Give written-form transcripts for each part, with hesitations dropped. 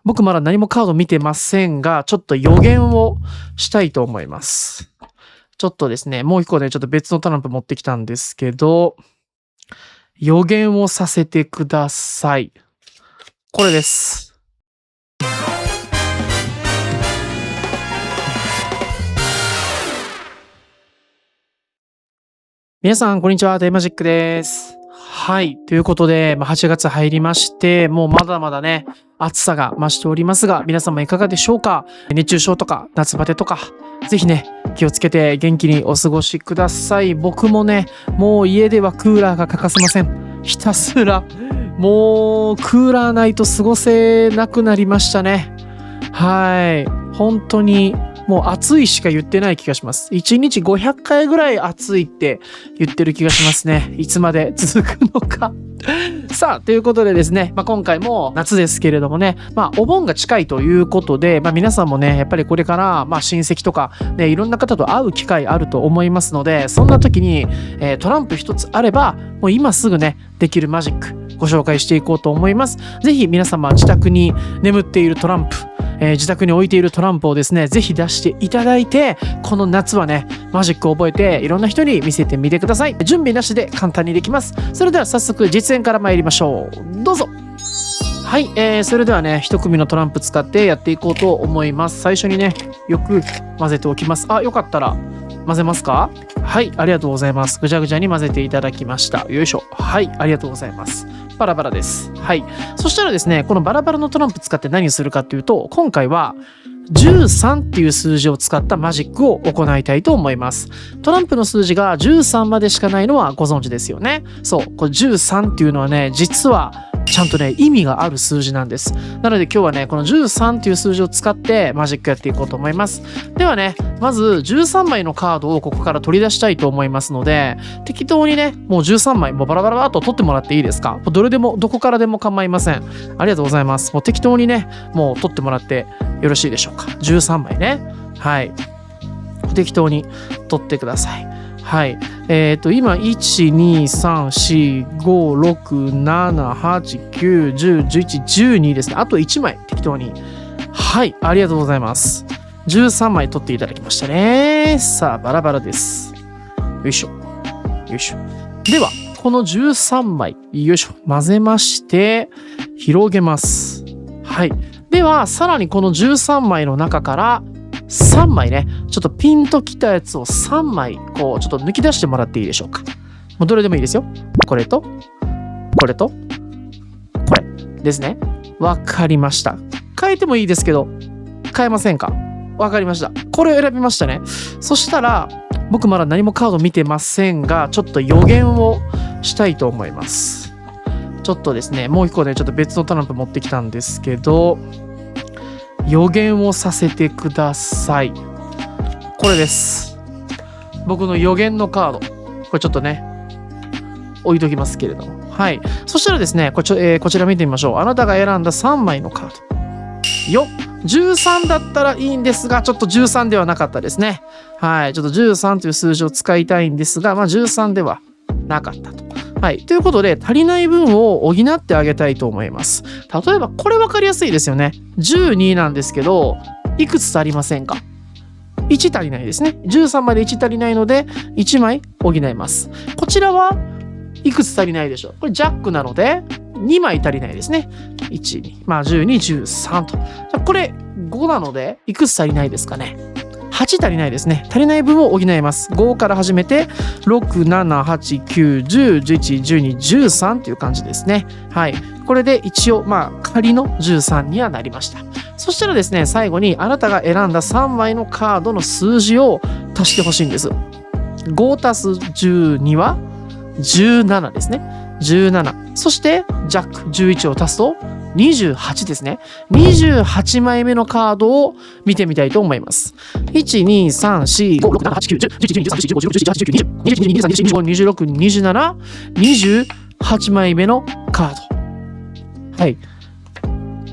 僕まだ何もカード見てませんが、ちょっと予言をしたいと思います。ちょっとですね、もう一個ね、ちょっと別のトランプ持ってきたんですけど、予言をさせてください。これです。皆さん、こんにちは。デイマジックです。はい。ということで、8月入りまして、もうまだまだね、暑さが増しておりますが、皆様いかがでしょうか？熱中症とか夏バテとか、ぜひね、気をつけて元気にお過ごしください。僕もね、もう家ではクーラーが欠かせません。ひたすら、もうクーラーないと過ごせなくなりましたね。はい。本当に、もう暑いしか言ってない気がします。1日500回ぐらい暑いって言ってる気がしますね。いつまで続くのか。さあ、ということでですね、今回も夏ですけれどもね、お盆が近いということで、皆さんもね、やっぱりこれから、親戚とか、ね、いろんな方と会う機会あると思いますので、そんな時に、トランプ一つあれば、もう今すぐね、できるマジックご紹介していこうと思います。ぜひ皆様自宅に眠っているトランプ、自宅に置いているトランプをですね、ぜひ出していただいて、この夏はね、マジックを覚えていろんな人に見せてみてください。準備なしで簡単にできます。それでは早速実演から参りましょう。どうぞ。はい、それではね、一組のトランプ使ってやっていこうと思います。最初にね、よく混ぜておきます。よかったら混ぜますか？はい、ありがとうございます。ぐちゃぐちゃに混ぜていただきました。よいしょ。はい、ありがとうございます。バラバラです。はい。そしたらですね、このバラバラのトランプ使って何をするかっていうと、今回は13っていう数字を使ったマジックを行いたいと思います。トランプの数字が13までしかないのはご存知ですよね。そう、これ13っていうのはね、実はちゃんとね、意味がある数字なんです。なので今日はね、この13っていう数字を使ってマジックやっていこうと思います。ではね、まず13枚のカードをここから取り出したいと思いますので、適当にね、もう13枚、もうバラバラバラっと取ってもらっていいですか？どれでも、どこからでも構いません。ありがとうございます。もう適当にね、もう取ってもらってよろしいでしょうか。13枚ね。はい。適当に取ってください。はい。今、1、2、3、4、5、6、7、8、9、10、11、12ですね。あと1枚、適当に。はい。ありがとうございます。13枚取っていただきましたね。さあ、バラバラです。よいしょ。よいしょ。では、この13枚、よいしょ。混ぜまして、広げます。はい。では、さらにこの13枚の中から、3枚ね、ちょっとピンときたやつを3枚、こう、ちょっと抜き出してもらっていいでしょうか。もうどれでもいいですよ。これと、これと、これですね。わかりました。変えてもいいですけど、変えませんか？わかりました。これを選びましたね。そしたら、僕まだ何もカード見てませんが、ちょっと予言をしたいと思います。ちょっとですね、もう一個ね、ちょっと別のトランプ持ってきたんですけど、予言をさせてください。これです。僕の予言のカード。これちょっとね、置いときますけれども。はい。そしたらですね、こちら見てみましょう。あなたが選んだ3枚のカード。よっ。13だったらいいんですが、ちょっと13ではなかったですね。はい。ちょっと13という数字を使いたいんですが、13ではなかったと。はい。ということで、足りない分を補ってあげたいと思います。例えば、これ分かりやすいですよね。12なんですけど、いくつ足りませんか？ 1 足りないですね。13まで1足りないので、1枚補います。こちらはいくつ足りないでしょう？これジャックなので、2枚足りないですね。1、2、12、13と。これ5なので、いくつ足りないですかね？8足りないですね。足りない分を補います。5から始めて、6、7、8、9、10、11、12、13という感じですね。はい。これで一応、仮の13にはなりました。そしたらですね、最後にあなたが選んだ3枚のカードの数字を足してほしいんです。5足す12は17ですね。17。そして、ジャック11を足すと、28ですね。28枚目のカードを見てみたいと思います。1、2、3、4、5、6、7、8、9、10、11、12、13、14、15、16、17、18、19、20、22、23、24、25、26、27、28枚目のカード。はい。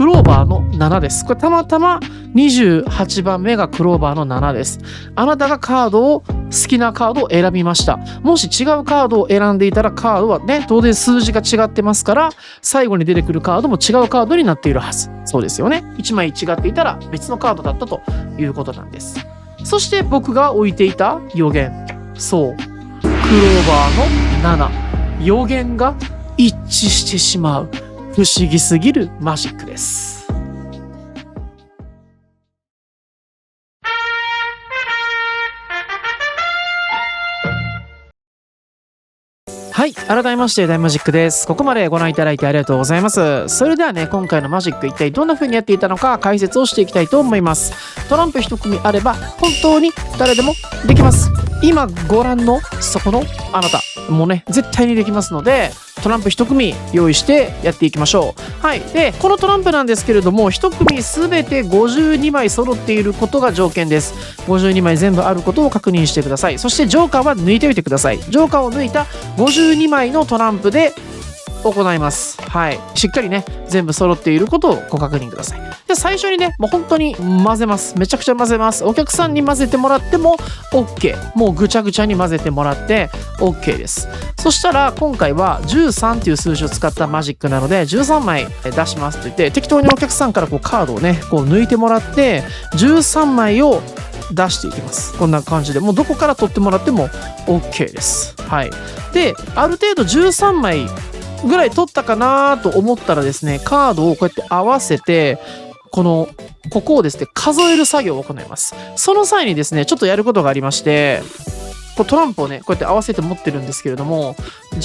クローバーの7です。これたまたま28番目がクローバーの7です。あなたが好きなカードを選びました。もし違うカードを選んでいたらカードはね、当然数字が違ってますから、最後に出てくるカードも違うカードになっているはず。そうですよね。1枚違っていたら別のカードだったということなんです。そして僕が置いていた予言。そう。クローバーの7。予言が一致してしまう。不思議すぎるマジックです。はい。改めまして、大マジックです。ここまでご覧いただいてありがとうございます。それではね、今回のマジック一体どんな風にやっていたのか解説をしていきたいと思います。トランプ一組あれば本当に誰でもできます。今ご覧のそこのあなたもね、絶対にできますので、トランプ一組用意してやっていきましょう。はい。で、このトランプなんですけれども、一組すべて52枚揃っていることが条件です。52枚全部あることを確認してください。そしてジョーカーは抜いておいてください。ジョーカーを抜いた52枚のトランプで行います。はい。しっかりね、全部揃っていることをご確認ください。で、最初にね、もう本当に混ぜます。めちゃくちゃ混ぜます。お客さんに混ぜてもらっても OK。もうぐちゃぐちゃに混ぜてもらって OK です。そしたら、今回は13という数字を使ったマジックなので、13枚出しますと言って、適当にお客さんからこうカードをね、こう抜いてもらって、13枚を出していきます。こんな感じで、もうどこから取ってもらっても OK です。はい。で、ある程度13枚ぐらい取ったかなと思ったらですね、カードをこうやって合わせて、ここをですね、数える作業を行います。その際にですね、ちょっとやることがありまして、こうトランプをね、こうやって合わせて持ってるんですけれども、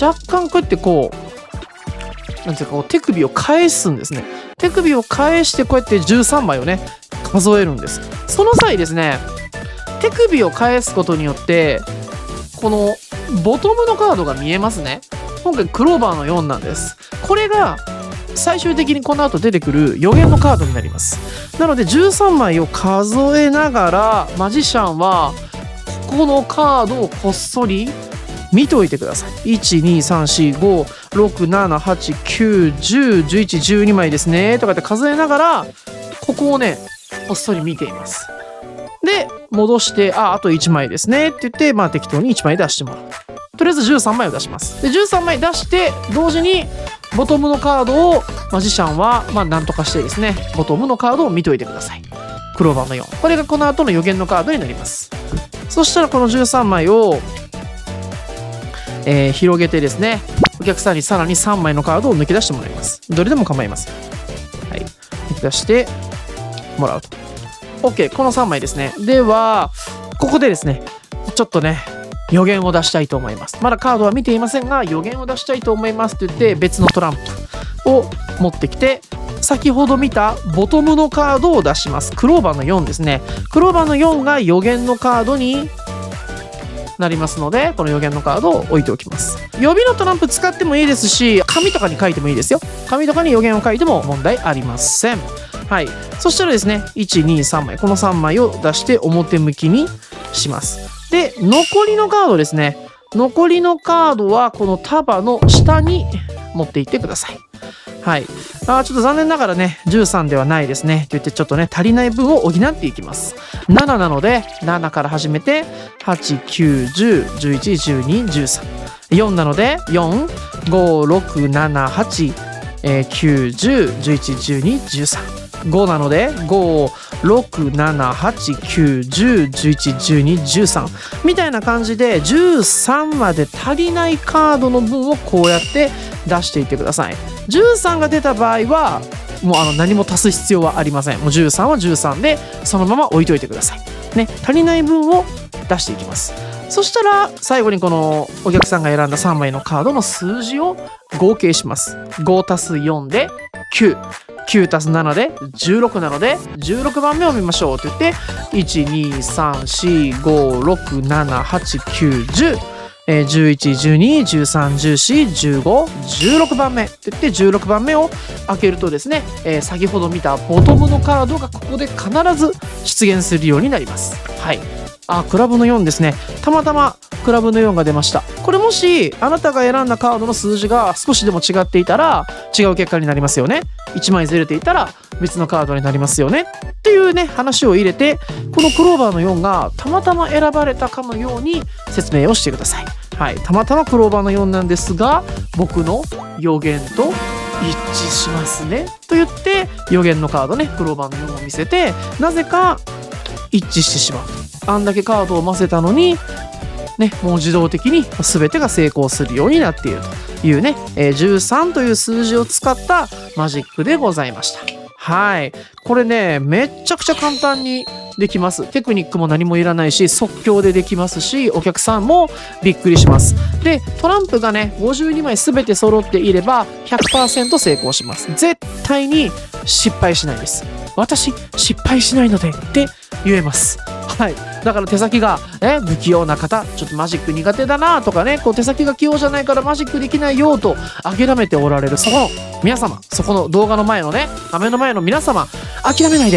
若干こうやってこう、なんていうか、こう手首を返すんですね。手首を返してこうやって13枚をね、数えるんです。その際ですね、手首を返すことによって、このボトムのカードが見えますね。今回クローバーの4なんです。これが最終的にこの後出てくる予言のカードになります。なので13枚を数えながらマジシャンはここのカードをこっそり見ておいてください。1,2,3,4,5,6,7,8,9,10,11,12 枚ですねとかって数えながらここをねこっそり見ています。で戻してあと1枚ですねって言って適当に1枚出してもらう。とりあえず13枚を出します。で13枚出して同時にボトムのカードをマジシャンは何とかしてですねボトムのカードを見といてください。クローバーの4、これがこの後の予言のカードになります。そしたらこの13枚を、広げてですねお客さんにさらに3枚のカードを抜き出してもらいます。どれでも構いません。はい、抜き出してもらうと OK。 この3枚ですね。ではここでですねちょっとね予言を出したいと思います。まだカードは見ていませんが予言を出したいと思いますと言って別のトランプを持ってきて先ほど見たボトムのカードを出します。クローバーの4ですね。クローバーの4が予言のカードになりますのでこの予言のカードを置いておきます。予備のトランプ使ってもいいですし紙とかに書いてもいいですよ。紙とかに予言を書いても問題ありません。はい。そしたらですね1,2,3 枚この3枚を出して表向きにします。で残りのカードですね。残りのカードはこの束の下に持っていってください。はい。ちょっと残念ながらね13ではないですねと言ってちょっとね足りない分を補っていきます。7なので7から始めて8,9,10,11,12,13,4なので4,5,6,7,8,9,10,11,12,13 5なので5,6,7,8,9,10,11,12,13みたいな感じで13まで足りないカードの分をこうやって出していってください。13が出た場合はもう何も足す必要はありません。もう13は13でそのまま置いといてくださいね。足りない分を出していきます。そしたら最後にこのお客さんが選んだ3枚のカードの数字を合計します。5足す4で9、9足す7で16なので16番目を見ましょうと言って1,2,3,4,5,6,7,8,9,10 11,12,13,14,15,16番目って言って16番目を開けるとですね、先ほど見たボトムのカードがここで必ず出現するようになります。はい。クラブの4ですね。たまたまクラブの4が出ました。これもしあなたが選んだカードの数字が少しでも違っていたら違う結果になりますよね。1枚ずれていたら別のカードになりますよねっていうね話を入れて、このクローバーの4がたまたま選ばれたかのように説明をしてください。はい、たまたまクローバーの4なんですが僕の予言と一致しますねと言って予言のカードねクローバーの4を見せて、なぜか一致してしまう。あんだけカードを混ぜたのにね、もう自動的に全てが成功するようになっているというね、13という数字を使ったマジックでございました。はい。これね、めっちゃくちゃ簡単にできます。テクニックも何もいらないし、即興でできますし、お客さんもびっくりします。で、トランプがね、52枚全て揃っていれば 100% 成功します。絶対に失敗しないです。私、失敗しないのでって言えます。はい。だから手先が、不器用な方、ちょっとマジック苦手だなとかね、こう手先が器用じゃないからマジックできないよと諦めておられるそこの皆様、そこの動画の前のね、画面の前の皆様、諦めない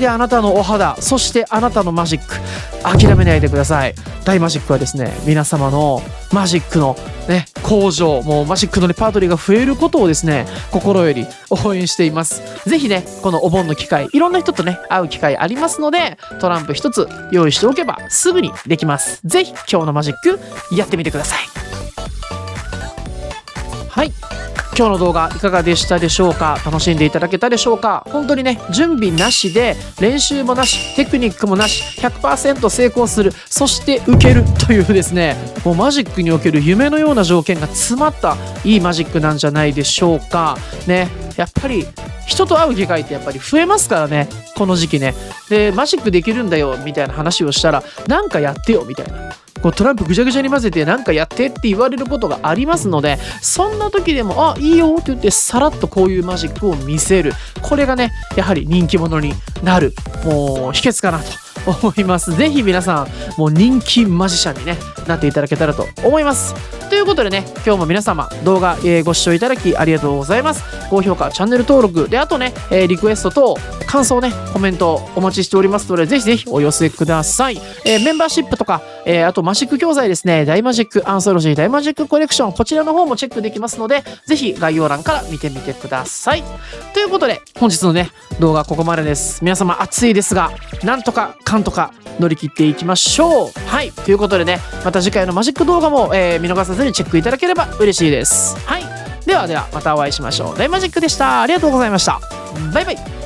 であなたのお肌、そしてあなたのマジック、諦めないでください。大マジックはですね、皆様のマジックのね、向上、もうマジックのレパートリーが増えることをですね、心より応援しています。ぜひね、このお盆の機会、いろんな人とね、会う機会ありますので、トランプ一つ用意しておけばすぐにできます。ぜひ今日のマジックやってみてください。はい。今日の動画いかがでしたでしょうか。楽しんでいただけたでしょうか。本当にね、準備なしで練習もなし、テクニックもなし、 100% 成功する、そして受けるというですね、もうマジックにおける夢のような条件が詰まったいいマジックなんじゃないでしょうかね。やっぱり人と会う機会ってやっぱり増えますからね、この時期ね。で、マジックできるんだよみたいな話をしたら、なんかやってよみたいな、こうトランプぐちゃぐちゃに混ぜてなんかやってって言われることがありますので、そんな時でもいいよって言ってさらっとこういうマジックを見せる、これがねやはり人気者になるもう秘訣かなと思います。ぜひ皆さんもう人気マジシャンに、ね、なっていただけたらと思います。ということでね、今日も皆様動画、ご視聴いただきありがとうございます。高評価、チャンネル登録で、あとね、リクエストと感想ね、コメントお待ちしておりますので、ぜひぜひお寄せください。メンバーシップとか、あとマジック教材ですね、大マジックアンソロジー、大マジックコレクション、こちらの方もチェックできますので、ぜひ概要欄から見てみてください。ということで、本日のね、動画ここまでです。皆様暑いですが、なんとかかんとか乗り切っていきましょう。はい。ということでね、また次回のマジック動画も、見逃さずにチェックいただければ嬉しいです。はい。ではまたお会いしましょう。大マジックでした。ありがとうございました。バイバイ。